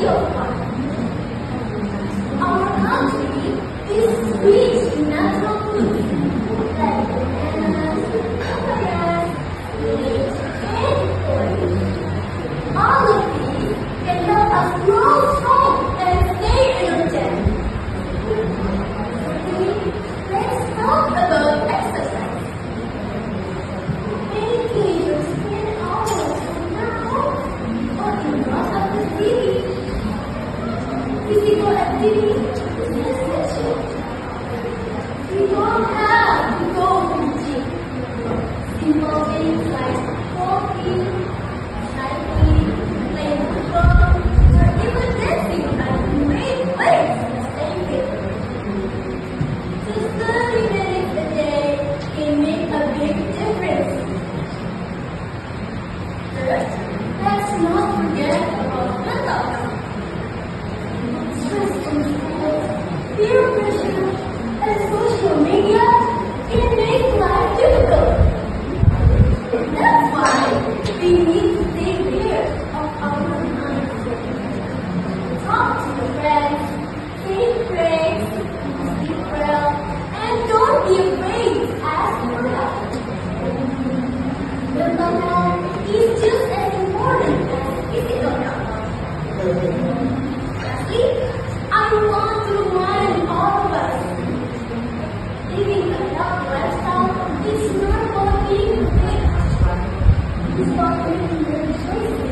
of fun. Our country is rich in natural food like bananas, papayas, grapes, and orange. All of these can help us grow strong and stay energetic. Let's talk about exercise. Many teenagers spend hours in their home or in front of the TV. Physical activity is essential. We don't have to go to the gym. Simple things like walking, cycling, playing football, or even dancing can make waves to stay fit. Just 30 minutes a day can make a big difference. First, let's not forget about mental health. Stress from school, peer pressure, and social media can make life difficult. That's why we need to take care of our minds. Talk to your friends, take breaks, sleep well, and don't be afraid to ask for help. Mental health is just as important as physical health. Lastly, I want to remind all of us, living a healthy lifestyle is not about being fit. It's about making good choices.